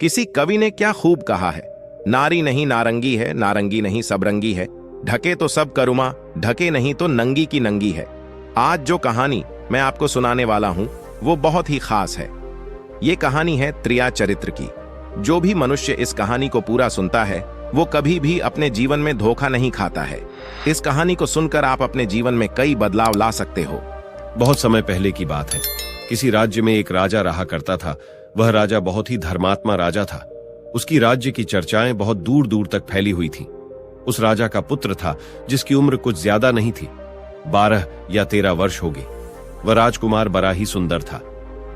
किसी कवि ने क्या खूब कहा है, नारी नहीं नारंगी है, नारंगी नहीं सबरंगी है, ढके तो सब करुमा, ढके नहीं तो नंगी की नंगी है। आज जो कहानी मैं आपको सुनाने वाला हूं वो बहुत ही खास है। ये कहानी है त्रिया चरित्र की। जो भी मनुष्य इस कहानी को पूरा सुनता है वो कभी भी अपने जीवन में धोखा नहीं खाता है। इस कहानी को सुनकर आप अपने जीवन में कई बदलाव ला सकते हो। बहुत समय पहले की बात है। किसी राज्य में एक राजा रहा करता था। वह राजा बहुत ही धर्मात्मा राजा था। उसकी राज्य की चर्चाएं बहुत दूर दूर तक फैली हुई थीं। उस राजा का पुत्र था जिसकी उम्र कुछ ज्यादा नहीं थी, 12 या 13 वर्ष होगी। वह राजकुमार बड़ा ही सुंदर था।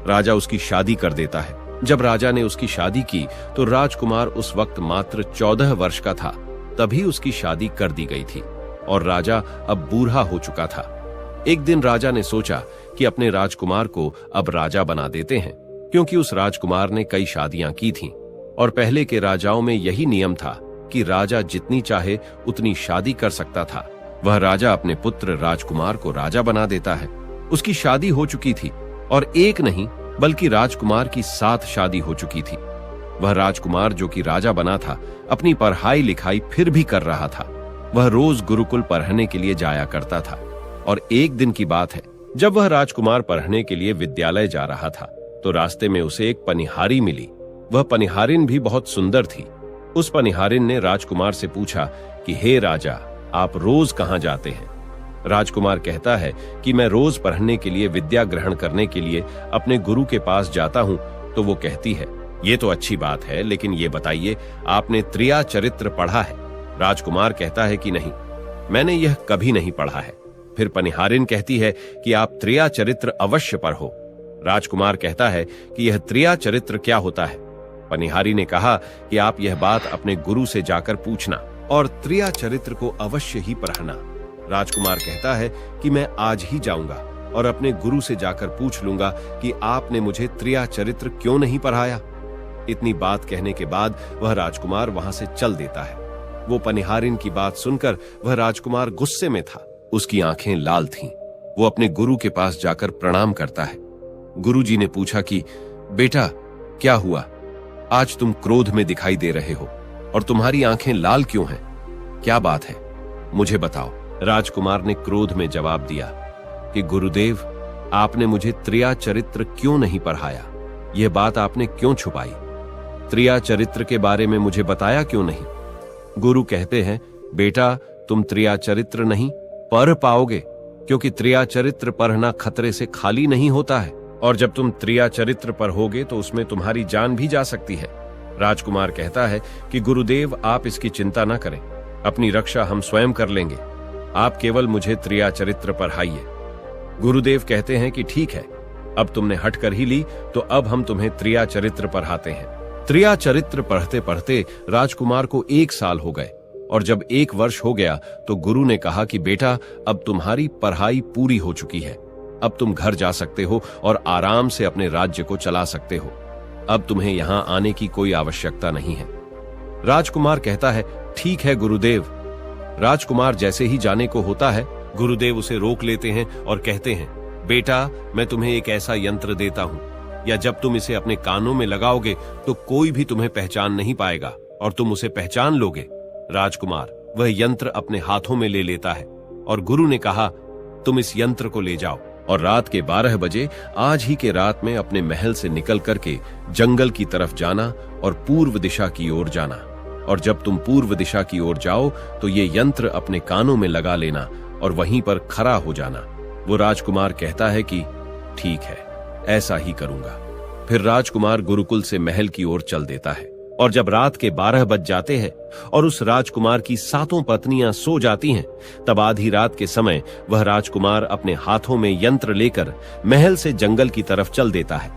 राजा उसकी शादी कर देता है। जब राजा ने उसकी शादी की तो राजकुमार उस वक्त मात्र 14 वर्ष का था। तभी उसकी शादी कर दी गई थी और राजा अब बूढ़ा हो चुका था। एक दिन राजा ने सोचा कि अपने राजकुमार को अब राजा बना देते हैं, क्योंकि उस राजकुमार ने कई शादियां की थीं और पहले के राजाओं में यही नियम था कि राजा जितनी चाहे उतनी शादी कर सकता था। वह राजा अपने पुत्र राजकुमार को राजा बना देता है। उसकी शादी हो चुकी थी और एक नहीं बल्कि राजकुमार की 7 शादी हो चुकी थी। वह राजकुमार जो कि राजा बना था अपनी पढ़ाई लिखाई फिर भी कर रहा था। वह रोज गुरुकुल पढ़ने के लिए जाया करता था और एक दिन की बात है, जब वह राजकुमार पढ़ने के लिए विद्यालय जा रहा था तो रास्ते में उसे एक पनिहारी मिली। वह पनिहारिन भी बहुत सुंदर थी। उस पनिहारिन ने राजकुमार से पूछा कि हे राजा, आप रोज कहां जाते हैं? राजकुमार कहता है कि मैं रोज पढ़ने के लिए, विद्या ग्रहण करने के लिए अपने गुरु के पास जाता हूं। तो वो कहती है, ये तो अच्छी बात है, लेकिन ये बताइए आपने त्रिया चरित्र पढ़ा है? राजकुमार कहता है कि नहीं, मैंने यह कभी नहीं पढ़ा है। फिर पनिहारिन कहती है कि आप त्रिया चरित्र अवश्य पढ़ो। राजकुमार कहता है कि यह त्रिया चरित्र क्या होता है? पनिहारी ने कहा कि आप यह बात अपने गुरु से जाकर पूछना और त्रिया चरित्र को अवश्य ही पढ़ना। राजकुमार कहता है कि मैं आज ही जाऊंगा और अपने गुरु से जाकर पूछ लूंगा कि आपने मुझे त्रिया चरित्र क्यों नहीं पढ़ाया। इतनी बात कहने के बाद वह राजकुमार वहां से चल देता है। वो पनिहारिन की बात सुनकर वह राजकुमार गुस्से में था। उसकी आंखें लाल थीं। वो अपने गुरु के पास जाकर प्रणाम करता है। गुरुजी ने पूछा कि बेटा, क्या हुआ? आज तुम क्रोध में दिखाई दे रहे हो और तुम्हारी आंखें लाल क्यों हैं? क्या बात है, मुझे बताओ। राजकुमार ने क्रोध में जवाब दिया कि गुरुदेव, आपने मुझे त्रिया चरित्र क्यों नहीं पढ़ाया? यह बात आपने क्यों छुपाई? त्रिया चरित्र के बारे में मुझे बताया क्यों नहीं? गुरु कहते हैं, बेटा, तुम त्रिया चरित्र नहीं पढ़ पाओगे, क्योंकि त्रिया चरित्र पढ़ना खतरे से खाली नहीं होता है और जब तुम त्रिया चरित्र पढ़ोगे तो उसमें तुम्हारी जान भी जा सकती है। राजकुमार कहता है कि गुरुदेव, आप इसकी चिंता न करें, अपनी रक्षा हम स्वयं कर लेंगे। आप केवल मुझे त्रिया चरित्र पढ़ाइए। गुरुदेव कहते हैं कि ठीक है, अब तुमने हट कर ही ली तो अब हम तुम्हें त्रिया चरित्र पढ़ाते हैं। त्रिया चरित्र पढ़ते पढ़ते राजकुमार को 1 साल हो गए और जब 1 वर्ष हो गया तो गुरु ने कहा कि बेटा, अब तुम्हारी पढ़ाई पूरी हो चुकी है। अब तुम घर जा सकते हो और आराम से अपने राज्य को चला सकते हो। अब तुम्हें यहाँ आने की कोई आवश्यकता नहीं है। राजकुमार कहता है, ठीक है गुरुदेव। राजकुमार जैसे ही जाने को होता है, गुरुदेव उसे रोक लेते हैं और कहते हैं, बेटा, मैं तुम्हें एक ऐसा यंत्र देता हूं, या जब तुम इसे अपने कानों में लगाओगे तो कोई भी तुम्हें पहचान नहीं पाएगा और तुम उसे पहचान लोगे। राजकुमार वह यंत्र अपने हाथों में ले लेता है और गुरु ने कहा, तुम इस यंत्र को ले जाओ और रात के 12 बजे आज ही के रात में अपने महल से निकल करके जंगल की तरफ जाना और पूर्व दिशा की ओर जाना। और जब तुम पूर्व दिशा की ओर जाओ तो ये यंत्र अपने कानों में लगा लेना और वहीं पर खड़ा हो जाना। वो राजकुमार कहता है कि ठीक है, ऐसा ही करूंगा। फिर राजकुमार गुरुकुल से महल की ओर चल देता है और जब रात के 12 बज जाते हैं और उस राजकुमार की 7 पत्नियां सो जाती हैं, तब आधी रात के समय वह राजकुमार अपने हाथों में यंत्र लेकर महल से जंगल की तरफ चल देता है।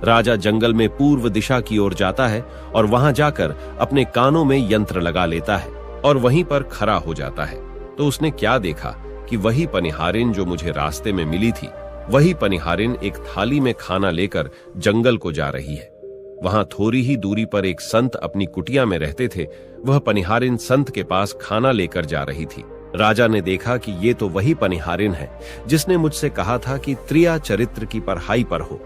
राजा जंगल में पूर्व दिशा की ओर जाता है और वहां जाकर अपने कानों में यंत्र लगा लेता है और वहीं पर खड़ा हो जाता है। तो उसने क्या देखा कि वही पनिहारिन जो मुझे रास्ते में मिली थी, वही पनिहारिन एक थाली में खाना लेकर जंगल को जा रही है। वहां थोड़ी ही दूरी पर एक संत अपनी कुटिया में रहते थे। वह पनिहारिन संत के पास खाना लेकर जा रही थी। राजा ने देखा कि ये तो वही पनिहारिन है जिसने मुझसे कहा था कि त्रिया चरित्र की पढ़ाई पर हो,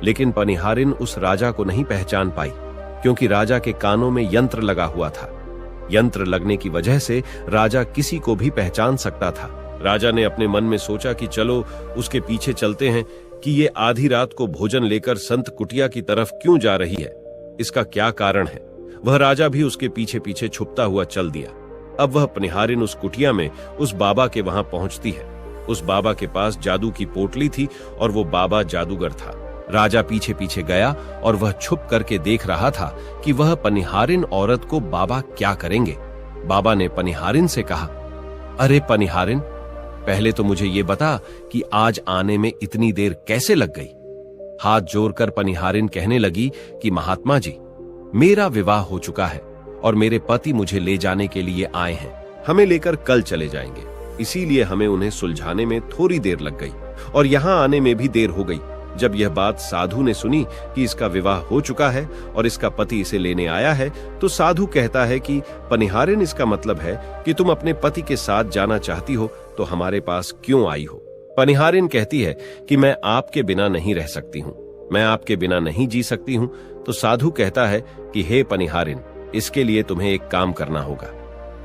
लेकिन पनिहारिन उस राजा को नहीं पहचान पाई, क्योंकि राजा के कानों में यंत्र लगा हुआ था। यंत्र लगने की वजह से राजा किसी को भी पहचान सकता था। राजा ने अपने मन में सोचा कि चलो उसके पीछे चलते हैं कि ये आधी रात को भोजन लेकर संत कुटिया की तरफ क्यों जा रही है, इसका क्या कारण है। वह राजा भी उसके पीछे पीछे छुपता हुआ चल दिया। अब वह पनिहारिन उस कुटिया में उस बाबा के वहां पहुंचती है। उस बाबा के पास जादू की पोटली थी और वो बाबा जादूगर था। राजा पीछे पीछे गया और वह छुप करके देख रहा था कि वह पनिहारिन औरत को बाबा क्या करेंगे। बाबा ने पनिहारिन से कहा, अरे पनिहारिन, पहले तो मुझे ये बता कि आज आने में इतनी देर कैसे लग गई। हाथ जोड़कर पनिहारिन कहने लगी कि महात्मा जी, मेरा विवाह हो चुका है और मेरे पति मुझे ले जाने के लिए आए हैं। हमें लेकर कल चले जाएंगे, इसीलिए हमें उन्हें सुलझाने में थोड़ी देर लग गई और यहां आने में भी देर हो गई। जब यह बात साधु ने सुनी कि इसका विवाह हो चुका है और इसका पति इसे लेने आया है, तो साधु कहता है कि पनिहारिन, इसका मतलब है कि तुम अपने पति के साथ जाना चाहती हो तो हमारे पास क्यों आई हो। पनिहारिन कहती है कि मैं आपके बिना नहीं रह सकती हूँ, मैं आपके बिना नहीं जी सकती हूँ। तो साधु कहता है कि हे पनिहारिन, इसके लिए तुम्हें एक काम करना होगा।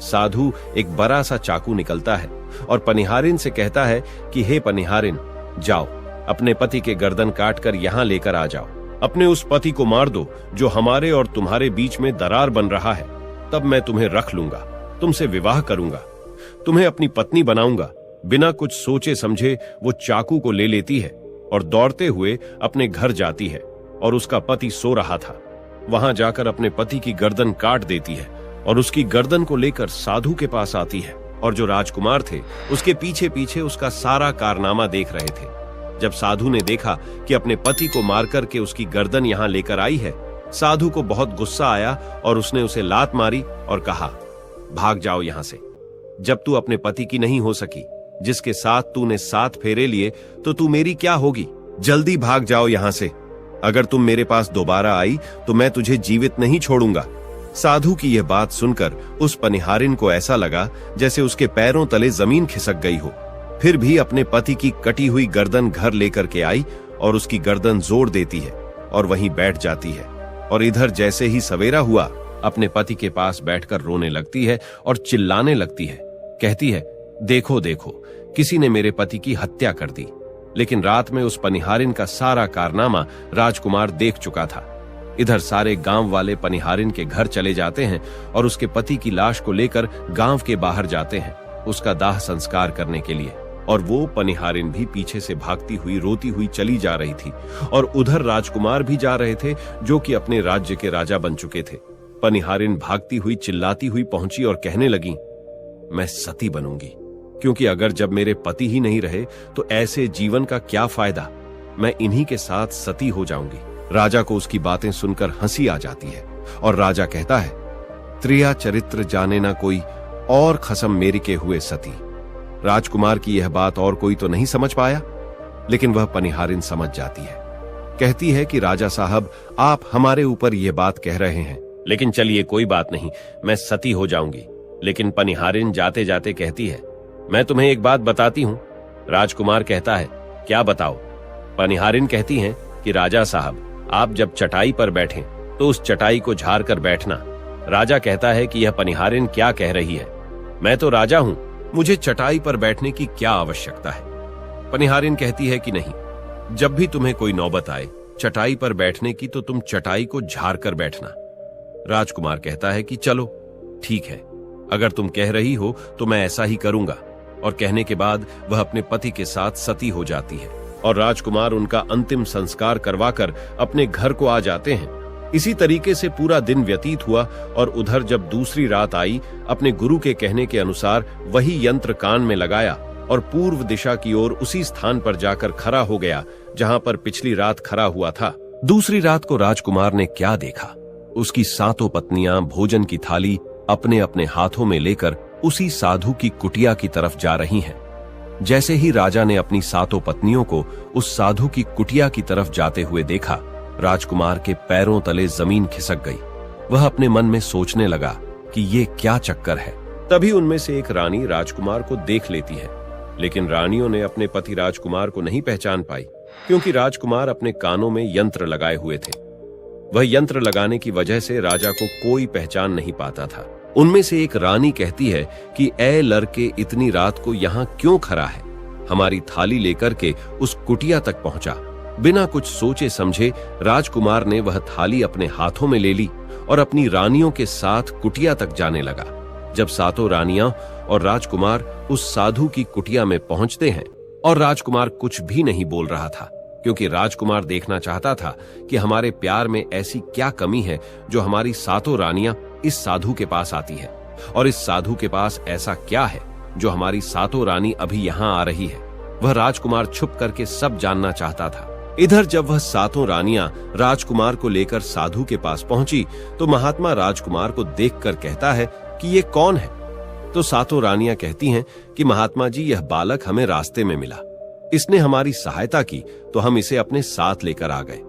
साधु एक बड़ा सा चाकू निकलता है और पनिहारिन से कहता है कि हे पनिहारिन, जाओ अपने पति के गर्दन काटकर यहां लेकर आ जाओ। अपने उस पति को मार दो जो हमारे और तुम्हारे बीच में दरार बन रहा है, तब मैं तुम्हें रख लूंगा, तुमसे विवाह करूंगा, तुम्हें अपनी पत्नी बनाऊंगा। बिना कुछ सोचे समझे वो चाकू को ले लेती है और दौड़ते हुए अपने घर जाती है और उसका पति सो रहा था। वहां जाकर अपने पति की गर्दन काट देती है और उसकी गर्दन को लेकर साधु के पास आती है और जो राजकुमार थे उसके पीछे पीछे उसका सारा कारनामा देख रहे थे। जब साधु ने देखा कि अपने पति को मार करके उसकी गर्दन यहां लेकर आई है, साधु को बहुत गुस्सा आया और उसने उसे लात मारी और कहा, भाग जाओ यहां से। जब तू अपने पति की नहीं हो सकी, जिसके साथ तूने 7 फेरे लिए, तो तू मेरी क्या होगी। जल्दी भाग जाओ यहां से। अगर तुम मेरे पास दोबारा आई तो मैं तुझे जीवित नहीं छोड़ूंगा। साधु की यह बात सुनकर उस पनिहारिन को ऐसा लगा जैसे उसके पैरों तले जमीन खिसक गई हो। फिर भी अपने पति की कटी हुई गर्दन घर लेकर के आई और उसकी गर्दन जोड़ देती है और वहीं बैठ जाती है। और इधर जैसे ही सवेरा हुआ, अपने पति के पास बैठकर रोने लगती है और चिल्लाने लगती है। कहती है, देखो देखो, किसी ने मेरे पति की हत्या कर दी। लेकिन रात में उस पनिहारिन का सारा कारनामा राजकुमार देख चुका था। इधर सारे गांव वाले पनिहारिन के घर चले जाते हैं और उसके पति की लाश को लेकर गांव के बाहर जाते हैं उसका दाह संस्कार करने के लिए। और वो पनिहारिन भी पीछे से भागती हुई रोती हुई चली जा रही थी और उधर राजकुमार भी जा रहे थे जो कि अपने राज्य के राजा बन चुके थे। पनिहारिन भागती हुई चिल्लाती हुई पहुंची और कहने लगी, मैं सती बनूंगी, क्योंकि अगर जब मेरे पति ही नहीं रहे तो ऐसे जीवन का क्या फायदा। मैं इन्हीं के साथ सती हो जाऊंगी। राजा को उसकी बातें सुनकर हंसी आ जाती है और राजा कहता है, त्रिया चरित्र जाने ना कोई और खसम मेरी के हुए सती। राजकुमार की यह बात और कोई तो नहीं समझ पाया, लेकिन वह पनिहारिन समझ जाती है। कहती है कि राजा साहब, आप हमारे ऊपर यह बात कह रहे हैं, लेकिन चलिए कोई बात नहीं, मैं सती हो जाऊंगी। लेकिन पनिहारिन जाते जाते कहती है, मैं तुम्हें एक बात बताती हूं। राजकुमार कहता है, क्या बताओ। पनिहारिन कहती हैं कि राजा साहब, आप जब चटाई पर बैठें तो उस चटाई को झाड़ कर बैठना। राजा कहता है कि यह पनिहारिन क्या कह रही है, मैं तो राजा हूं, मुझे चटाई पर बैठने की क्या आवश्यकता है। पनिहारिन कहती है कि नहीं, जब भी तुम्हें कोई नौबत आए चटाई पर बैठने की तो तुम चटाई को झाड़ कर बैठना। राजकुमार कहता है कि चलो ठीक है, अगर तुम कह रही हो तो मैं ऐसा ही करूंगा। और कहने के बाद वह अपने पति के साथ सती हो जाती है और राजकुमार उनका अंतिम संस्कार करवाकर अपने घर को आ जाते हैं। इसी तरीके से पूरा दिन व्यतीत हुआ और उधर जब दूसरी रात आई, अपने गुरु के कहने के अनुसार वही यंत्र कान में लगाया और पूर्व दिशा की ओर उसी स्थान पर जाकर खड़ा हो गया जहां पर पिछली रात खड़ा हुआ था। दूसरी रात को राजकुमार ने क्या देखा, उसकी 7 पत्नियां भोजन की थाली अपने अपने हाथों में लेकर उसी साधु की कुटिया की तरफ जा रही हैं। जैसे ही राजा ने अपनी 7 पत्नियों को उस साधु की कुटिया की तरफ जाते हुए देखा, राजकुमार के पैरों तले जमीन खिसक गई। वह अपने मन में सोचने लगा कि ये क्या चक्कर है। तभी उनमें से एक रानी राजकुमार को देख लेती है, लेकिन रानियों ने अपने पति राजकुमार को नहीं पहचान पाई, क्योंकि राजकुमार अपने कानों में यंत्र लगाए हुए थे। वह यंत्र लगाने की वजह से राजा को कोई पहचान नहीं पाता था। उनमें से एक रानी कहती है कि ए लड़के, इतनी रात को यहाँ क्यों खड़ा है? हमारी थाली लेकर के उस कुटिया तक पहुंचा। बिना कुछ सोचे समझे राजकुमार ने वह थाली अपने हाथों में ले ली और अपनी रानियों के साथ कुटिया तक जाने लगा। जब सातों रानियां और राजकुमार उस साधु की कुटिया में पहुंचते हैं और राजकुमार कुछ भी नहीं बोल रहा था, क्योंकि राजकुमार देखना चाहता था कि हमारे प्यार में ऐसी क्या कमी है जो हमारी सातों रानियां इस साधु के पास आती है, और इस साधु के पास ऐसा क्या है जो हमारी सातों रानी अभी यहाँ आ रही है। वह राजकुमार छुप करके सब जानना चाहता था। इधर जब वह सातों रानियां राजकुमार को लेकर साधु के पास पहुंची तो महात्मा राजकुमार को देखकर कहता है कि ये कौन है? तो सातों रानियां कहती हैं कि महात्मा जी, यह बालक हमें रास्ते में मिला, इसने हमारी सहायता की तो हम इसे अपने साथ लेकर आ गए।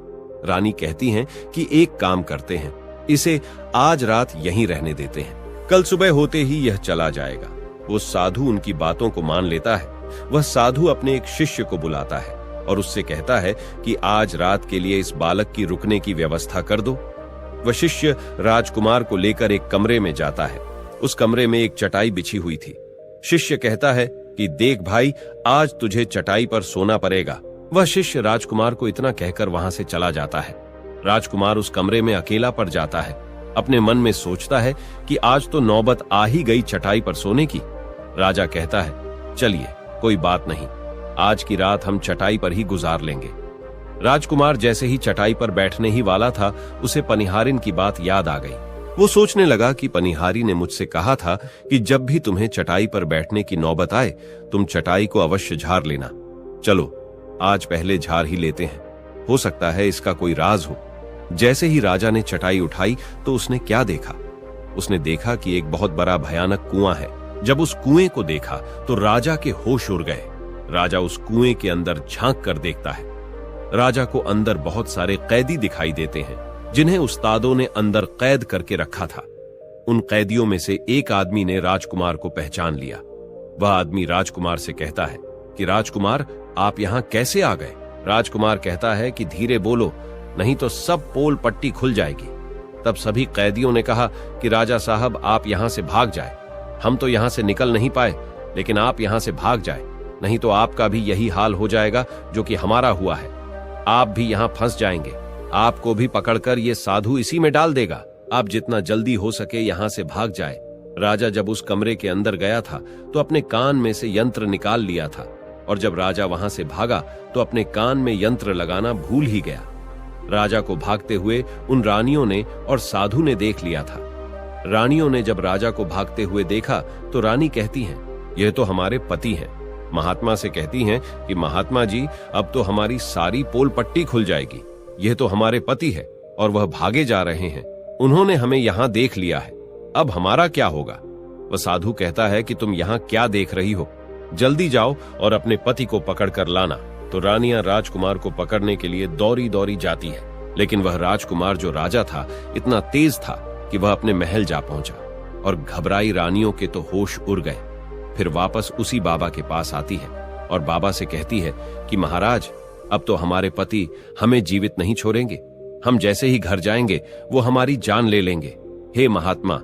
रानी कहती हैं कि एक काम करते हैं, इसे आज रात यहीं रहने देते हैं, कल सुबह होते ही यह चला जाएगा। वो साधु उनकी बातों को मान लेता है। वह साधु अपने एक शिष्य को बुलाता है और उससे कहता है कि आज रात के लिए इस बालक की रुकने की व्यवस्था कर दो। वह शिष्य राजकुमार को लेकर एक कमरे में जाता है। उस कमरे में एक चटाई बिछी हुई थी। शिष्य कहता है कि देख भाई, आज तुझे चटाई पर सोना पड़ेगा। वह शिष्य राजकुमार को इतना कहकर वहां से चला जाता है। राजकुमार उस कमरे में अकेला पड़ जाता है। अपने मन में सोचता है कि आज तो नौबत आ ही गई चटाई पर सोने की। राजा कहता है, चलिए कोई बात नहीं, आज की रात हम चटाई पर ही गुजार लेंगे। राजकुमार जैसे ही चटाई पर बैठने ही वाला था, उसे पनिहारिन की बात याद आ गई। वो सोचने लगा कि पनिहारी ने मुझसे कहा था कि जब भी तुम्हें चटाई पर बैठने की नौबत आए, तुम चटाई को अवश्य झाड़ लेना। चलो आज पहले झाड़ ही लेते हैं, हो सकता है इसका कोई राज हो। जैसे ही राजा ने चटाई उठाई तो उसने क्या देखा? उसने देखा कि एक बहुत बड़ा भयानक कुआं है। जब उस कुएं को देखा तो राजा के होश उड़ गए। राजा उस कुएं के अंदर झांक कर देखता है। राजा को अंदर बहुत सारे कैदी दिखाई देते हैं, जिन्हें उस्तादों ने अंदर कैद करके रखा था। उन कैदियों में से एक आदमी ने राजकुमार को पहचान लिया। वह आदमी राजकुमार से कहता है कि राजकुमार, आप यहाँ कैसे आ गए? राजकुमार कहता है कि धीरे बोलो, नहीं तो सब पोल पट्टी खुल जाएगी। तब सभी कैदियों ने कहा कि राजा साहब, आप यहाँ से भाग जाए। हम तो यहाँ से निकल नहीं पाए, लेकिन आप यहाँ से भाग जाए, नहीं तो आपका भी यही हाल हो जाएगा जो कि हमारा हुआ है। आप भी यहाँ फंस जाएंगे, आपको भी पकड़कर ये साधु इसी में डाल देगा। आप जितना जल्दी हो सके यहाँ से भाग जाए। राजा जब उस कमरे के अंदर गया था तो अपने कान में से यंत्र निकाल लिया था, और जब राजा वहां से भागा तो अपने कान में यंत्र लगाना भूल ही गया। राजा को भागते हुए उन रानियों ने और साधु ने देख लिया था। रानियों ने जब राजा को भागते हुए देखा तो रानी कहती हैं, यह तो हमारे पति हैं। महात्मा से कहती हैं कि महात्मा जी, अब तो हमारी सारी पोल पट्टी खुल जाएगी। यह तो हमारे पति है और वह भागे जा रहे हैं। उन्होंने हमें यहाँ देख लिया है, अब हमारा क्या होगा? वह साधु कहता है कि तुम यहाँ क्या देख रही हो, जल्दी जाओ और अपने पति को पकड़ कर लाना। तो रानियां राजकुमार को पकड़ने के लिए दौड़ी दौड़ी जाती है, लेकिन वह राजकुमार जो राजा था इतना तेज था कि वह अपने महल जा पहुंचा, और घबराई रानियों के तो होश उड़ गए। फिर वापस उसी बाबा के पास आती है और बाबा से कहती है कि महाराज, अब तो हमारे पति हमें जीवित नहीं छोड़ेंगे। हम जैसे ही घर जाएंगे वो हमारी जान ले लेंगे। हे महात्मा,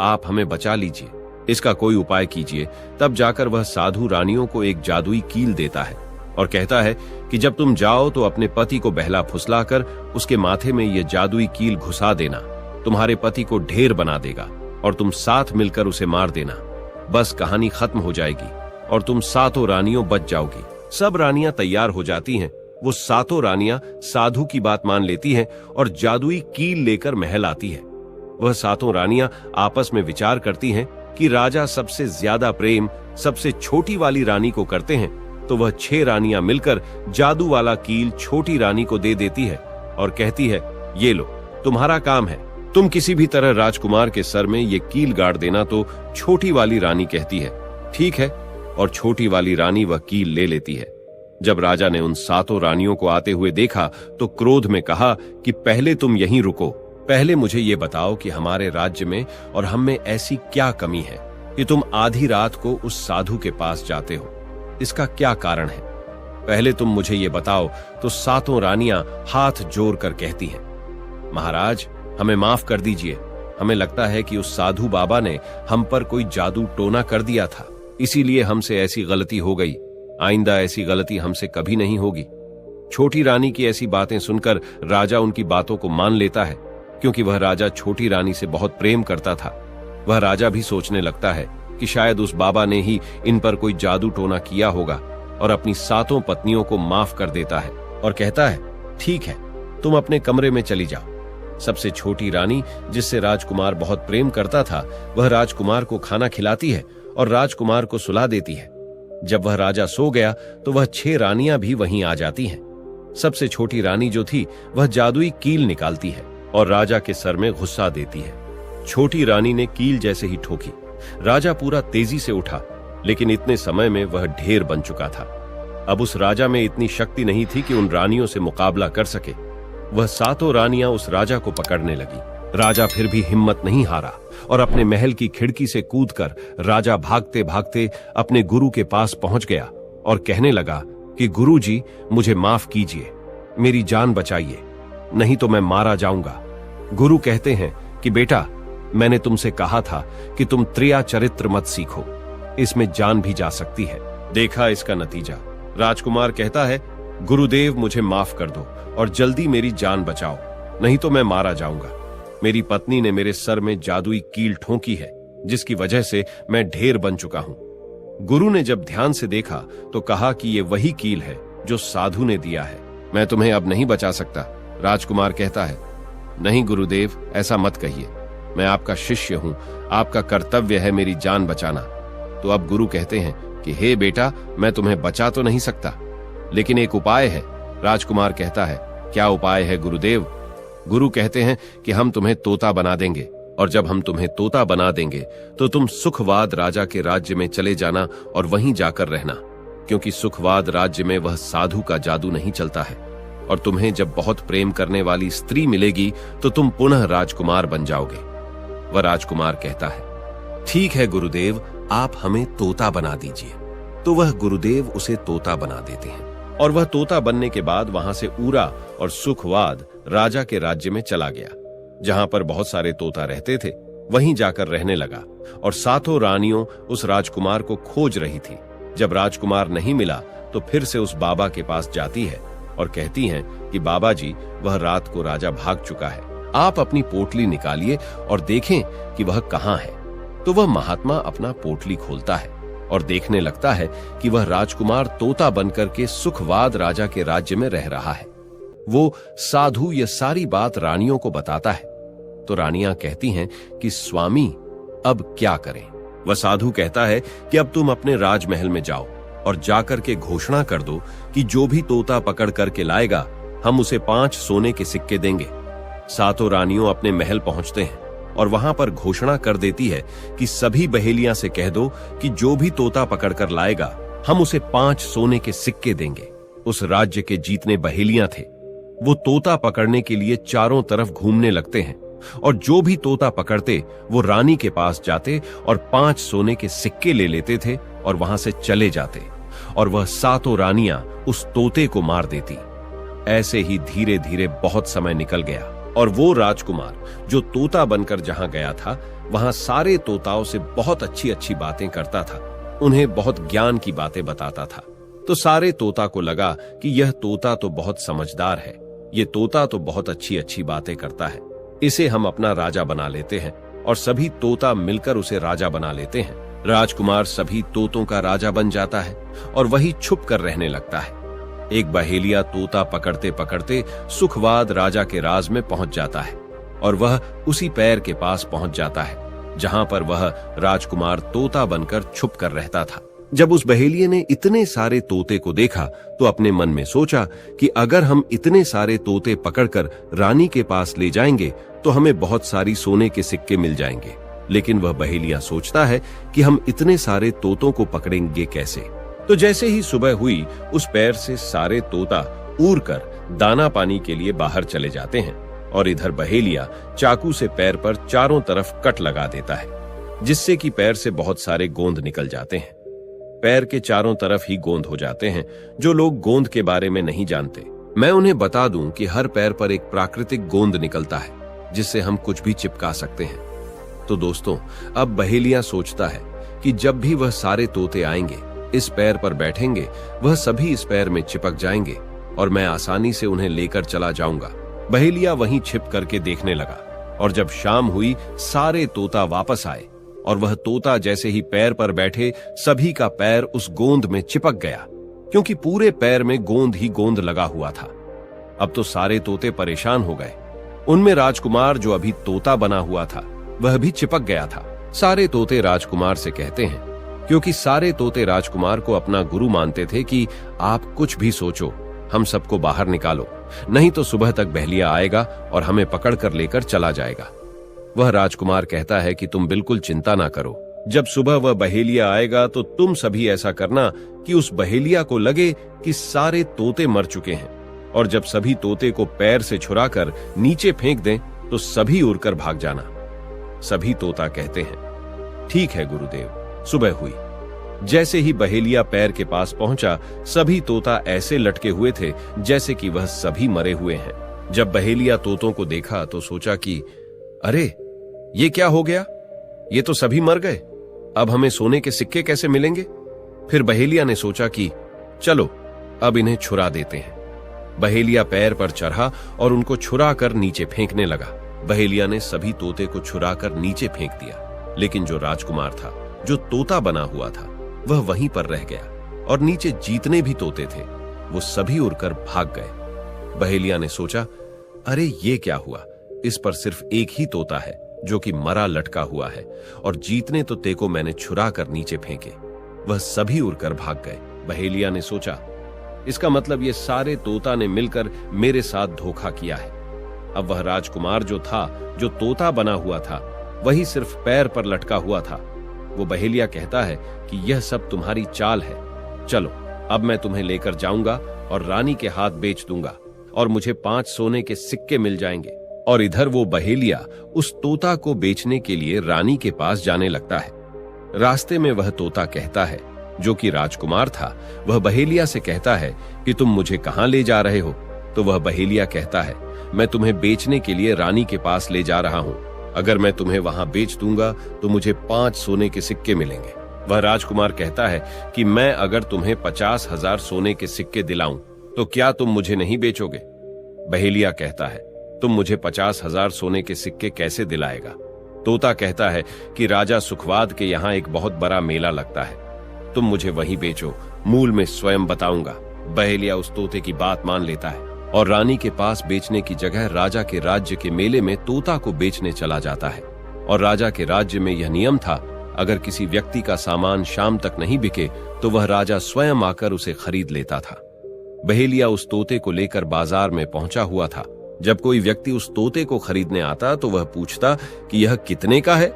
आप हमें बचा लीजिए, इसका कोई उपाय कीजिए। तब जाकर वह साधु रानियों को एक जादुई कील देता है और कहता है कि जब तुम जाओ तो अपने पति को बहला फुसलाकर उसके माथे में यह जादुई कील घुसा देना। तुम्हारे पति को ढेर बना देगा और तुम साथ मिलकर उसे मार देना। बस कहानी खत्म हो जाएगी और तुम सातों रानियों बच जाओगी। सब रानियां तैयार हो जाती हैं। वो सातों रानियां साधु की बात मान लेती हैं और जादुई कील लेकर महल आती है। वह सातों रानियां आपस में विचार करती हैं कि राजा सबसे ज्यादा प्रेम सबसे छोटी वाली रानी को करते हैं, तो वह 6 रानियां मिलकर जादू वाला कील छोटी रानी को दे देती है और कहती है, ये लो, तुम्हारा काम है, तुम किसी भी तरह राजकुमार के सर में ये कील गाड़ देना। तो छोटी वाली रानी कहती है, ठीक है, और छोटी वाली रानी वह कील ले लेती है। जब राजा ने उन सातों रानियों को आते हुए देखा तो क्रोध में कहा कि पहले तुम यहीं रुको, पहले मुझे ये बताओ कि हमारे राज्य में और हम में ऐसी क्या कमी है कि तुम आधी रात को उस साधु के पास जाते हो? इसका क्या कारण है? पहले तुम मुझे ये बताओ। तो सातों रानियां हाथ जोड़ कर कहती हैं, महाराज, हमें माफ कर दीजिए। हमें लगता है कि उस साधु बाबा ने हम पर कोई जादू टोना कर दिया था, इसीलिए हमसे ऐसी गलती हो गई। आइंदा ऐसी गलती हमसे कभी नहीं होगी। छोटी रानी की ऐसी बातें सुनकर राजा उनकी बातों को मान लेता है, क्योंकि वह राजा छोटी रानी से बहुत प्रेम करता था। वह राजा भी सोचने लगता है कि शायद उस बाबा ने ही इन पर कोई जादू टोना किया होगा, और अपनी 7 पत्नियों को माफ कर देता है और कहता है, ठीक है, तुम अपने कमरे में चली जाओ। सबसे छोटी रानी, जिससे राजकुमार बहुत प्रेम करता था, वह राजकुमार को खाना खिलाती है और राजकुमार को सुला देती है। जब वह राजा सो गया तो वह 6 रानियां भी वहीं आ जाती हैं। सबसे छोटी रानी जो थी, वह जादुई कील निकालती है और राजा के सर में घुसा देती है। छोटी रानी ने कील जैसे ही ठोकी, राजा पूरा तेजी से उठा, लेकिन इतने समय में वह ढेर बन चुका था। अब उस राजा में इतनी शक्ति नहीं थी कि उन रानियों से मुकाबला कर सके। वह 7 रानियां उस राजा को पकड़ने लगी। राजा फिर भी हिम्मत नहीं हारा और अपने महल की खिड़की से कूदकर राजा भागते भागते अपने गुरु के पास पहुंच गया और कहने लगा कि गुरुजी, मुझे माफ कीजिए, मेरी जान बचाइए, नहीं तो मैं मारा जाऊंगा। गुरु कहते हैं कि बेटा, मैंने तुमसे कहा था कि तुम त्रिया चरित्र मत सीखो, इसमें जान भी जा सकती है। देखा इसका नतीजा। राजकुमार कहता है, गुरुदेव, मुझे माफ कर दो और जल्दी मेरी जान बचाओ, नहीं तो मैं मारा जाऊंगा। मेरी पत्नी ने मेरे सर में जादुई कील ठोकी है, जिसकी वजह से मैं ढेर बन चुका हूं। गुरु ने जब ध्यान से देखा तो कहा कि ये वही कील है जो साधु ने दिया है। मैं तुम्हें अब नहीं बचा सकता। राजकुमार कहता है, नहीं गुरुदेव, ऐसा मत कहिए, मैं आपका शिष्य हूं, आपका कर्तव्य है मेरी जान बचाना। तो अब गुरु कहते हैं कि हे बेटा, मैं तुम्हें बचा तो नहीं सकता, लेकिन एक उपाय है। राजकुमार कहता है, क्या उपाय है गुरुदेव? गुरु कहते हैं कि हम तुम्हें तोता बना देंगे, और जब हम तुम्हें तोता बना देंगे तो तुम सुखवाद राजा के राज्य में चले जाना और वहीं जाकर रहना, क्योंकि सुखवाद राज्य में वह साधु का जादू नहीं चलता है। और तुम्हें जब बहुत प्रेम करने वाली स्त्री मिलेगी तो तुम पुनः राजकुमार बन जाओगे। वह राजकुमार कहता है, ठीक है गुरुदेव, आप हमें तोता बना दीजिए। तो वह गुरुदेव उसे तोता बना देते हैं, और वह तोता बनने के बाद वहां से ऊरा और सुखवाद राजा के राज्य में चला गया। जहां पर बहुत सारे तोता रहते थे, वहीं जाकर रहने लगा, और 7 रानियों उस राजकुमार को खोज रही थी। जब राजकुमार नहीं मिला तो फिर से उस बाबा के पास जाती है और कहती हैं कि बाबा जी, वह रात को राजा भाग चुका है, आप अपनी पोटली निकालिए और देखें कि वह कहां है। तो वह महात्मा अपना पोटली खोलता है और देखने लगता है कि वह राजकुमार तोता बनकर के सुखवाद राजा के राज्य में रह रहा है। वो साधु यह सारी बात रानियों को बताता है। तो रानियां कहती हैं कि स्वामी, अब क्या करें? वह साधु कहता है कि अब तुम अपने राजमहल में जाओ और जाकर के घोषणा कर दो कि जो भी तोता पकड़ करके लाएगा, हम उसे 5 सोने के सिक्के देंगे। 7 रानियों अपने महल पहुंचते हैं और वहां पर घोषणा कर देती है कि सभी बहेलियां से कह दो कि जो भी तोता पकड़कर लाएगा, हम उसे 5 सोने के सिक्के देंगे। उस राज्य के जितने बहेलियां थे, वो तोता पकड़ने के लिए चारों तरफ घूमने लगते हैं, और जो भी तोता पकड़ते वो रानी के पास जाते और 5 सोने के सिक्के ले लेते थे और वहां से चले जाते, और वह 7 रानियां उस तोते को मार देती। ऐसे ही धीरे धीरे बहुत समय निकल गया, और वो राजकुमार जो तोता बनकर जहां गया था, वहां सारे तोताओं से बहुत अच्छी अच्छी बातें करता था, उन्हें बहुत ज्ञान की बातें बताता था। तो सारे तोता को लगा कि यह तोता तो बहुत समझदार है, ये तोता तो बहुत अच्छी अच्छी बातें करता है, इसे हम अपना राजा बना लेते हैं। और सभी तोता मिलकर उसे राजा बना लेते हैं। राजकुमार सभी तोतों का राजा बन जाता है और वही छुप कर रहने लगता है। एक बहेलिया तोता पकड़ते पकड़ते सुखवाद राजा के राज में पहुंच जाता है, और वह उसी पैर के पास पहुंच जाता है जहां पर वह राजकुमार तोता बनकर छुप कर रहता था। जब उस बहेलिये ने इतने सारे तोते को देखा तो अपने मन में सोचा कि अगर हम इतने सारे तोते पकड़कर रानी के पास ले जाएंगे तो हमें बहुत सारी सोने के सिक्के मिल जाएंगे। लेकिन वह बहेलिया सोचता है कि हम इतने सारे तोतों को पकड़ेंगे कैसे। तो जैसे ही सुबह हुई, उस पैर से सारे तोता उड़ कर दाना पानी के लिए बाहर चले जाते हैं, और इधर बहेलिया चाकू से पैर पर चारों तरफ कट लगा देता है, जिससे कि पैर से बहुत सारे गोंद निकल जाते हैं। पैर के चारों तरफ ही गोंद हो जाते हैं। जो लोग गोंद के बारे में नहीं जानते मैं उन्हें बता दूं कि हर पैर पर एक प्राकृतिक गोंद निकलता है जिससे हम कुछ भी चिपका सकते हैं। तो दोस्तों, अब बहेलिया सोचता है कि जब भी वह सारे तोते आएंगे, इस पैर पर बैठेंगे, वह सभी इस पैर में चिपक जाएंगे और मैं आसानी से उन्हें लेकर चला जाऊंगा। बहेलिया वहीं छिप करके देखने लगा और जब शाम हुई, सारे तोता वापस आए और वह तोता जैसे ही पैर पर बैठे, सभी का पैर उस गोंद में चिपक गया, क्योंकि पूरे पैर में गोंद ही गोंद लगा हुआ था। अब तो सारे तोते परेशान हो गए। उनमें राजकुमार, जो अभी तोता बना हुआ था, वह भी चिपक गया था। सारे तोते राजकुमार से कहते हैं, क्योंकि सारे तोते राजकुमार को अपना गुरु मानते थे, कि आप कुछ भी सोचो, हम सबको बाहर निकालो, नहीं तो सुबह तक बहेलिया आएगा और हमें पकड़ कर लेकर चला जाएगा। वह राजकुमार कहता है कि तुम बिल्कुल चिंता ना करो, जब सुबह वह बहेलिया आएगा तो तुम सभी ऐसा करना कि उस बहेलिया को लगे कि सारे तोते मर चुके हैं, और जब सभी तोते को पैर से छुराकर नीचे फेंक दें तो सभी उड़कर भाग जाना। सभी तोता कहते हैं, ठीक है गुरुदेव। सुबह हुई। जैसे ही बहेलिया पैर के पास पहुंचा, सभी तोता ऐसे लटके हुए थे जैसे कि वह सभी मरे हुए हैं। जब बहेलिया तोतों को देखा तो सोचा कि अरे, ये क्या हो गया? ये तो सभी मर गए। अब हमें सोने के सिक्के कैसे मिलेंगे? फिर बहेलिया ने सोचा कि चलो अब इन्हें छुरा देते हैं। बहेलिया पैर पर चढ़ा और उनको छुरा कर नीचे फेंकने लगा। बहेलिया ने सभी तोते को छुरा कर नीचे फेंक दिया, लेकिन जो राजकुमार था, जो तोता बना हुआ था, वह वहीं पर रह गया और नीचे जितने भी तोते थे वो सभी उड़कर भाग गए। बहेलिया ने सोचा, अरे ये क्या हुआ? इस पर सिर्फ एक ही तोता है जो कि मरा लटका हुआ है, और जितने तोते को मैंने छुरा कर नीचे फेंके वह सभी उड़कर भाग गए। बहेलिया ने सोचा, इसका मतलब ये सारे तोता ने मिलकर मेरे साथ धोखा किया है। अब वह राजकुमार जो था, जो तोता बना हुआ था, वही सिर्फ पैर पर लटका हुआ था। वो बहेलिया कहता है कि यह सब तुम्हारी चाल है। चलो अब मैं तुम्हें लेकर जाऊंगा और रानी के हाथ बेच दूंगा और मुझे 5 सोने के सिक्के मिल जाएंगे। और इधर वो बहेलिया उस तोता को बेचने के लिए रानी के पास जाने लगता है। रास्ते में वह तोता कहता है, जो कि राजकुमार था, वह बहेलिया से कहता है कि तुम मुझे कहां ले जा रहे हो? तो वह बहेलिया कहता है, मैं तुम्हें बेचने के लिए रानी के पास ले जा रहा हूं। अगर मैं तुम्हें वहां बेच दूंगा तो मुझे 5 सोने के सिक्के मिलेंगे। वह राजकुमार कहता है कि मैं अगर तुम्हें 50,000 सोने के सिक्के दिलाऊं तो क्या तुम मुझे नहीं बेचोगे? बहेलिया कहता है, तुम मुझे 50,000 सोने के सिक्के कैसे दिलाएगा? तोता कहता है कि राजा सुखवाद के यहाँ एक बहुत बड़ा मेला लगता है, तुम मुझे वहीं बेचो, मूल में स्वयं बताऊंगा। बहेलिया उस तोते की बात मान लेता है और रानी के पास बेचने की जगह राजा के राज्य के मेले में तोता को बेचने चला जाता है। और राजा के राज्य में यह नियम था, अगर किसी व्यक्ति का सामान शाम तक नहीं बिके तो वह राजा स्वयं आकर उसे खरीद लेता था। बहेलिया उस तोते को लेकर बाजार में पहुंचा हुआ था। जब कोई व्यक्ति उस तोते को खरीदने आता तो वह पूछता कि यह कितने का है?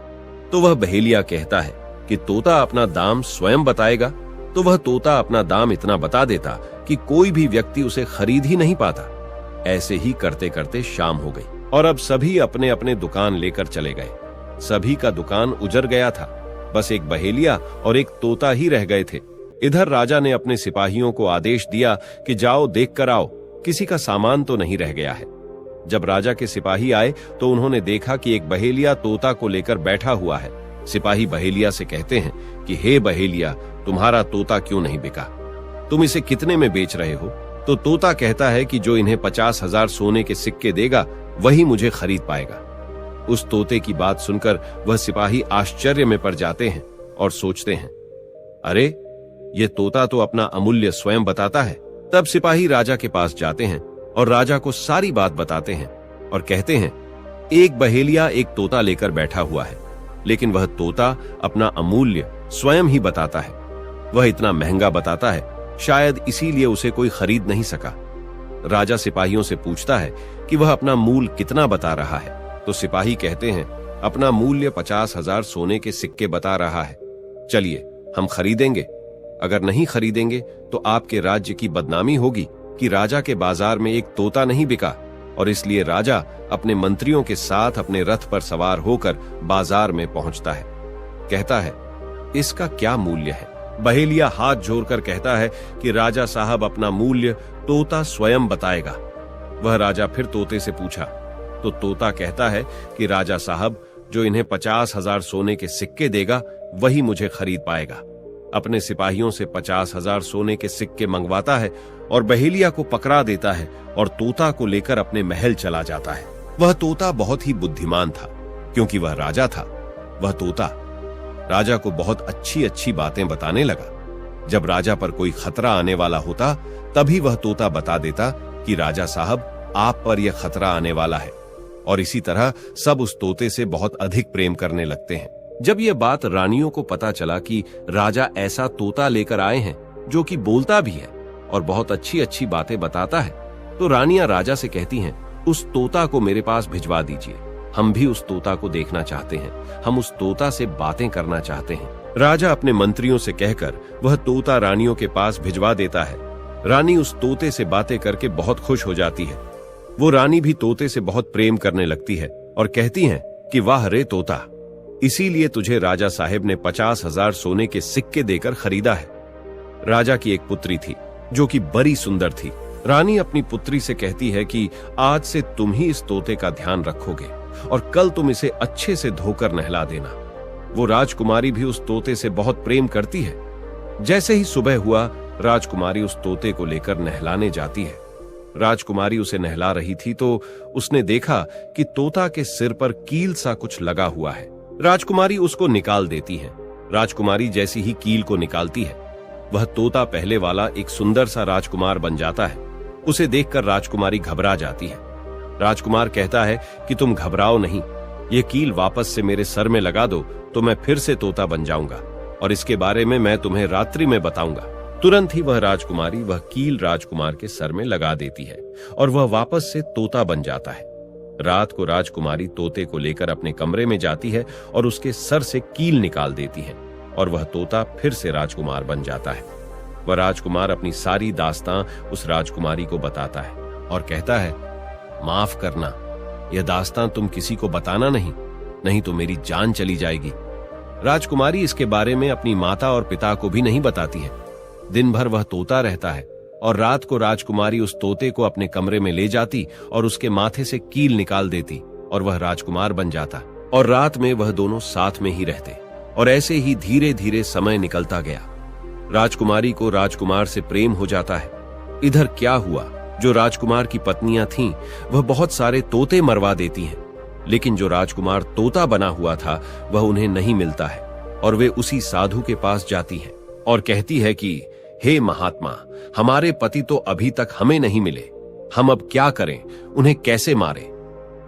तो वह बहेलिया कहता है कि तोता अपना दाम स्वयं बताएगा। तो वह तोता अपना दाम इतना बता देता कि कोई भी व्यक्ति उसे खरीद ही नहीं पाता। ऐसे ही करते करते शाम हो गई और अब सभी अपने अपने दुकान लेकर चले गए। सभी का दुकान उजड़ गया था, बस एक बहेलिया और एक तोता ही रह गए थे। इधर राजा ने अपने सिपाहियों को आदेश दिया कि जाओ देख कर आओ, किसी का सामान तो नहीं रह गया है। जब राजा के सिपाही आए तो उन्होंने देखा कि एक बहेलिया तोता को लेकर बैठा हुआ है। सिपाही बहेलिया से कहते हैं कि हे बहेलिया, तुम्हारा तोता क्यों नहीं बिका? तुम इसे कितने में बेच रहे हो? तो तोता कहता है कि जो इन्हें 50,000 सोने के सिक्के देगा वही मुझे खरीद पाएगा। उस तोते की बात सुनकर वह सिपाही आश्चर्य में पड़ जाते हैं और सोचते हैं, अरे ये तोता तो अपना अमूल्य स्वयं बताता है। तब सिपाही राजा के पास जाते हैं और राजा को सारी बात बताते हैं और कहते हैं, एक बहेलिया एक तोता लेकर बैठा हुआ है, लेकिन वह तोता अपना अमूल्य स्वयं ही बताता है। वह इतना महंगा बताता है, शायद इसीलिए उसे कोई खरीद नहीं सका। राजा सिपाहियों से पूछता है कि वह अपना मूल कितना बता रहा है। तो सिपाही कहते हैं, अपना मूल्य 50,000 सोने के सिक्के बता रहा है। चलिए हम खरीदेंगे। अगर नहीं खरीदेंगे तो आपके राज्य की बदनामी होगी कि राजा के बाजार में एक तोता नहीं बिका। और इसलिए राजा अपने मंत्रियों के साथ अपने रथ पर सवार होकर बाजार में पहुंचता है। कहता है, इसका क्या मूल्य है? बहेलिया हाथ जोड़कर कहता है कि राजा साहब, अपना मूल्य तोता स्वयं बताएगा। वह राजा फिर तोते से पूछा तो तोता कहता है कि राजा साहब, जो इन्हें 50,000 सोने के सिक्के देगा वही मुझे खरीद पाएगा। अपने सिपाहियों से 50,000 सोने के सिक्के मंगवाता है और बहेलिया को पकड़ा देता है और तोता को लेकर अपने महल चला जाता है। वह तोता बहुत ही बुद्धिमान था क्योंकि वह राजा था। वह तोता राजा को बहुत अच्छी अच्छी बातें बताने लगा। जब राजा पर कोई खतरा आने वाला होता तभी वह तोता बता देता कि राजा साहब, आप पर यह खतरा आने वाला है, और इसी तरह सब उस तोते से बहुत अधिक प्रेम करने लगते हैं। जब यह बात रानियों को पता चला कि राजा ऐसा तोता लेकर आए हैं जो कि बोलता भी है और बहुत अच्छी अच्छी बातें बताता है, तो रानियां राजा से कहती हैं, उस तोता को मेरे पास भिजवा दीजिए, हम भी उस तोता को देखना चाहते हैं, हम उस तोता से बातें करना चाहते हैं। राजा अपने मंत्रियों से कहकर वह तोता रानियों के पास भिजवा देता है। रानी उस तोते से बातें करके बहुत खुश हो जाती है। वो रानी भी तोते से बहुत प्रेम करने लगती है और कहती हैं कि वाह रे तोता, इसीलिए तुझे राजा साहेब ने 50,000 सोने के सिक्के देकर खरीदा है। राजा की एक पुत्री थी जो कि बड़ी सुंदर थी। रानी अपनी पुत्री से कहती है कि आज से तुम ही इस तोते का ध्यान रखोगे और कल तुम इसे अच्छे से धोकर नहला देना। वो राजकुमारी भी उस तोते से बहुत प्रेम करती है। जैसे ही सुबह हुआ, राजकुमारी उस तोते को लेकर नहलाने जाती है। राजकुमारी उसे नहला रही थी तो उसने देखा कि तोता के सिर पर कील सा कुछ लगा हुआ है। राजकुमारी उसको निकाल देती है। राजकुमारी जैसी ही कील को निकालती है, वह तोता पहले वाला एक सुंदर सा राजकुमार बन जाता है। उसे देखकर राजकुमारी घबरा जाती है। राजकुमार कहता है कि तुम घबराओ नहीं, ये कील वापस से मेरे सर में लगा दो तो मैं फिर से तोता बन जाऊंगा, और इसके बारे में मैं तुम्हें रात्रि में बताऊंगा। तुरंत ही वह राजकुमारी वह कील राजकुमार के सर में लगा देती है और वह वापस से तोता बन जाता है। रात को राजकुमारी तोते को लेकर अपने कमरे में जाती है और उसके सर से कील निकाल देती है और वह तोता फिर से राजकुमार बन जाता है। वह राजकुमार अपनी सारी दास्तां उस राजकुमारी को बताता है और कहता है, माफ करना, यह दास्तां तुम किसी को बताना नहीं तो मेरी जान चली जाएगी। राजकुमारी इसके बारे में अपनी माता और पिता को भी नहीं बताती है। दिन भर वह तोता रहता है और रात को राजकुमारी उस तोते को अपने कमरे में ले जाती और उसके माथे से कील निकाल देती और वह राजकुमार बन जाता, और रात में वह दोनों साथ में ही रहते। और ऐसे ही धीरे धीरे समय निकलता गया। राजकुमारी को राजकुमार से प्रेम हो जाता है। इधर क्या हुआ, जो राजकुमार की पत्नियां थीं वह बहुत सारे तोते मरवा देती हैं, लेकिन जो राजकुमार तोता बना हुआ था वह उन्हें नहीं मिलता है और वे उसी साधु के पास जाती हैं और कहती है कि हे महात्मा, हमारे पति तो अभी तक हमें नहीं मिले, हम अब क्या करें, उन्हें कैसे मारें।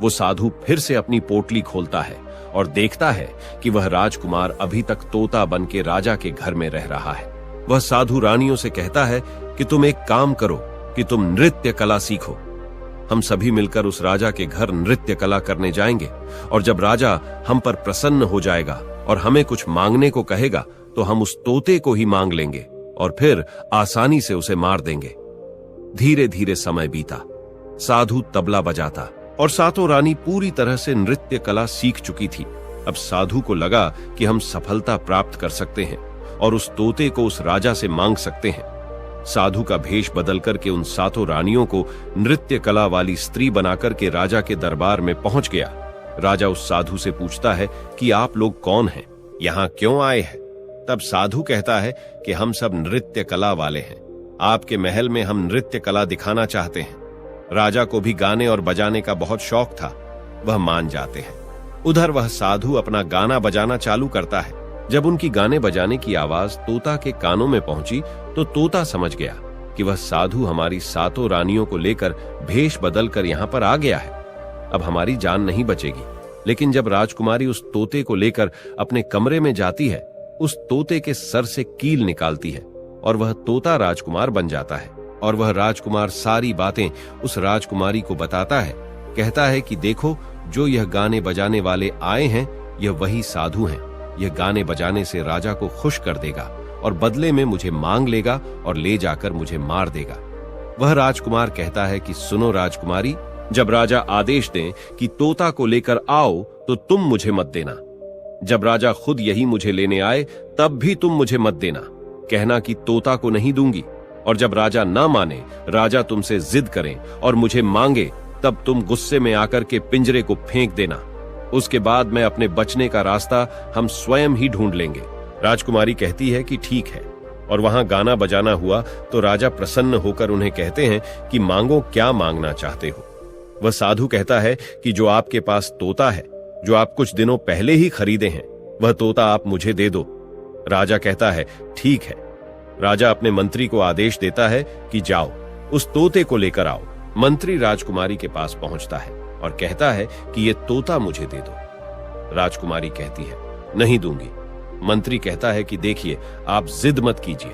वो साधु फिर से अपनी पोटली खोलता है और देखता है कि वह राजकुमार अभी तक तोता बन के राजा के घर में रह रहा है। वह साधु रानियों से कहता है कि तुम एक काम करो कि तुम नृत्य कला सीखो। हम सभी मिलकर उस राजा के घर नृत्य कला करने जाएंगे, और जब राजा हम पर प्रसन्न हो जाएगा और हमें कुछ मांगने को कहेगा तो हम उस तोते को ही मांग लेंगे और फिर आसानी से उसे मार देंगे। धीरे धीरे समय बीता। साधु तबला बजाता और सातों रानी पूरी तरह से नृत्य कला सीख चुकी थी। अब साधु को लगा कि हम सफलता प्राप्त कर सकते हैं और उस तोते को उस राजा से मांग सकते हैं। साधु का भेष बदल करके उन सातों रानियों को नृत्य कला वाली स्त्री बनाकर के राजा के दरबार में पहुंच गया। राजा उस साधु से पूछता है कि आप लोग कौन हैं, यहाँ क्यों आए हैं। तब साधु कहता है कि हम सब नृत्य कला वाले हैं, आपके महल में हम नृत्य कला दिखाना चाहते हैं। राजा को भी गाने और बजाने का बहुत शौक था, वह मान जाते हैं। उधर वह साधु अपना गाना बजाना चालू करता है। जब उनकी गाने बजाने की आवाज तोता के कानों में पहुंची तो तोता समझ गया कि वह साधु हमारी सातों रानियों को लेकर भेष बदल कर यहाँ पर आ गया है, अब हमारी जान नहीं बचेगी। लेकिन जब राजकुमारी उस तोते को लेकर अपने कमरे में जाती है, उस तोते के सर से कील निकालती है और वह तोता राजकुमार बन जाता है। और वह राजकुमार सारी बातें उस राजकुमारी को बताता है। कहता है कि देखो, जो यह गाने बजाने वाले आए हैं यह वही साधु हैं। यह गाने बजाने से राजा को खुश कर देगा और बदले में मुझे मांग लेगा और ले जाकर मुझे मार देगा। वह राजकुमार कहता है कि सुनो राजकुमारी, जब राजा आदेश दें कि तोता को लेकर आओ तो तुम मुझे मत देना। जब राजा खुद यही मुझे लेने आए तब भी तुम मुझे मत देना। कहना कि तोता को नहीं दूंगी, और जब राजा ना माने, राजा तुमसे जिद करे और मुझे मांगे, तब तुम गुस्से में आकर के पिंजरे को फेंक देना। उसके बाद मैं अपने बचने का रास्ता हम स्वयं ही ढूंढ लेंगे। राजकुमारी कहती है कि ठीक है, और वहां गाना बजाना हुआ तो राजा प्रसन्न होकर उन्हें कहते हैं कि मांगो, क्या मांगना चाहते हो। वह साधु कहता है कि जो आपके पास तोता है, जो आप कुछ दिनों पहले ही खरीदे हैं, वह तोता आप मुझे दे दो। राजा कहता है ठीक है। राजा अपने मंत्री को आदेश देता है कि जाओ, उस तोते को लेकर आओ। मंत्री राजकुमारी के पास पहुंचता है और कहता है कि यह तोता मुझे दे दो। राजकुमारी कहती है नहीं दूंगी। मंत्री कहता है कि देखिए, आप जिद मत कीजिए।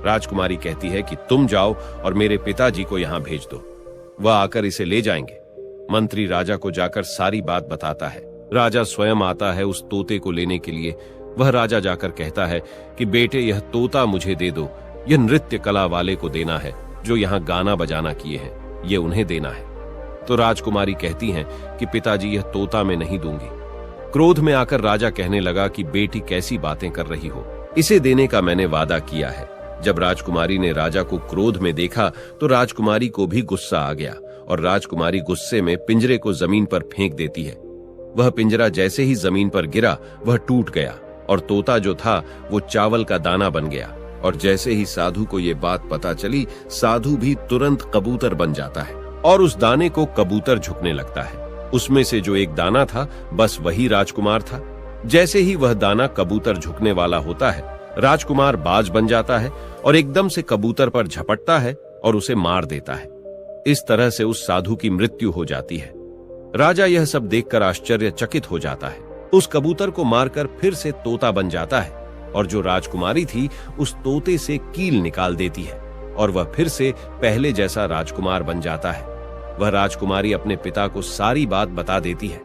राजकुमारी कहती है कि तुम जाओ और मेरे पिताजी को यहां भेज दो, वह आकर इसे ले जाएंगे। मंत्री राजा को जाकर सारी बात बताता है। राजा स्वयं आता है उस तोते को लेने के लिए। वह राजा जाकर कहता है कि बेटे, यह तोता मुझे दे दो। यह नृत्य कला वाले को देना है जो यहाँ गाना बजाना किए हैं, यह उन्हें देना है। तो राजकुमारी कहती हैं कि पिताजी, यह तोता मैं नहीं दूंगी। क्रोध में आकर राजा कहने लगा कि बेटी, कैसी बातें कर रही हो, इसे देने का मैंने वादा किया है। जब राजकुमारी ने राजा को क्रोध में देखा तो राजकुमारी को भी गुस्सा आ गया और राजकुमारी गुस्से में पिंजरे को जमीन पर फेंक देती है। वह पिंजरा जैसे ही जमीन पर गिरा, वह टूट गया और तोता जो था वो चावल का दाना बन गया। और जैसे ही साधु को ये बात पता चली, साधु भी तुरंत कबूतर बन जाता है और उस दाने को कबूतर झुकने लगता है। उसमें से जो एक दाना था, बस वही राजकुमार था। जैसे ही वह दाना कबूतर झुकने वाला होता है, राजकुमार बाज बन जाता है और एकदम से कबूतर पर झपटता है और उसे मार देता है। इस तरह से उस साधु की मृत्यु हो जाती है। राजा यह सब देखकर आश्चर्यचकित हो जाता है। उस कबूतर को मारकर फिर से तोता बन जाता है और जो राजकुमारी थी उस तोते से कील निकाल देती है और वह फिर से पहले जैसा राजकुमार बन जाता है। वह राजकुमारी अपने पिता को सारी बात बता देती है।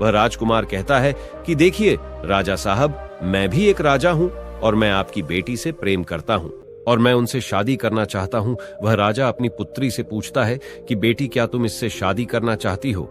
वह राजकुमार कहता है कि देखिए राजा साहब, मैं भी एक राजा हूं और मैं आपकी बेटी से प्रेम करता हूं और मैं उनसे शादी करना चाहता हूं। वह राजा अपनी पुत्री से पूछता है कि बेटी, क्या तुम इससे शादी करना चाहती हो?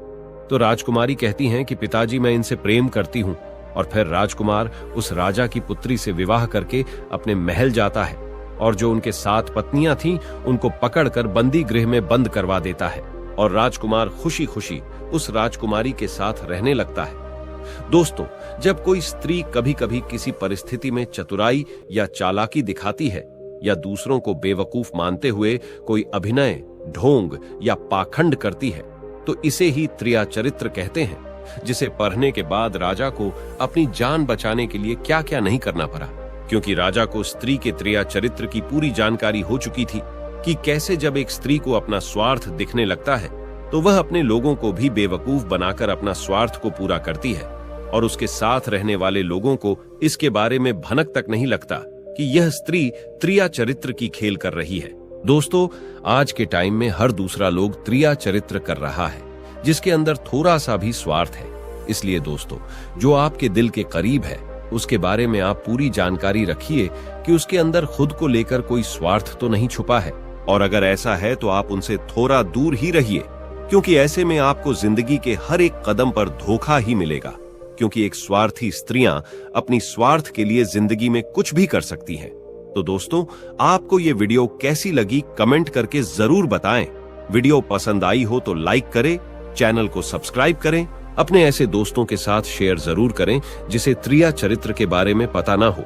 तो राजकुमारी कहती हैं कि पिताजी, मैं इनसे प्रेम करती हूं। और फिर राजकुमार उस राजा की पुत्री से विवाह करके अपने महल जाता है और जो उनके 7 पत्नियां थीं उनको पकड़कर बंदी गृह में बंद करवा देता है और राजकुमार खुशी खुशी उस राजकुमारी के साथ रहने लगता है। दोस्तों, जब कोई स्त्री कभी कभी किसी परिस्थिति में चतुराई या चालाकी दिखाती है या दूसरों को बेवकूफ मानते हुए कोई अभिनय, ढोंग या पाखंड करती है, तो इसे ही त्रिया चरित्र कहते हैं, जिसे पढ़ने के बाद राजा को अपनी जान बचाने के लिए क्या क्या नहीं करना पड़ा, क्योंकि राजा को स्त्री के त्रिया चरित्र की पूरी जानकारी हो चुकी थी कि कैसे जब एक स्त्री को अपना स्वार्थ दिखने लगता है तो वह अपने लोगों को भी बेवकूफ बनाकर अपना स्वार्थ को पूरा करती है और उसके साथ रहने वाले लोगों को इसके बारे में भनक तक नहीं लगता कि यह स्त्री त्रिया चरित्र की खेल कर रही है। दोस्तों, आज के टाइम में हर दूसरा लोग त्रिया चरित्र कर रहा है, जिसके अंदर थोड़ा सा भी स्वार्थ है। इसलिए दोस्तों, जो आपके दिल के करीब है उसके बारे में आप पूरी जानकारी रखिए कि उसके अंदर खुद को लेकर कोई स्वार्थ तो नहीं छुपा है, और अगर ऐसा है तो आप उनसे थोड़ा दूर ही रहिए, क्योंकि ऐसे में आपको जिंदगी के हर एक कदम पर धोखा ही मिलेगा। क्योंकि एक स्वार्थी स्त्रियां अपनी स्वार्थ के लिए जिंदगी में कुछ भी कर सकती हैं। तो दोस्तों, आपको ये वीडियो कैसी लगी कमेंट करके जरूर बताएं। वीडियो पसंद आई हो तो लाइक करें, चैनल को सब्सक्राइब करें, अपने ऐसे दोस्तों के साथ शेयर जरूर करें जिसे त्रिया चरित्र के बारे में पता ना हो।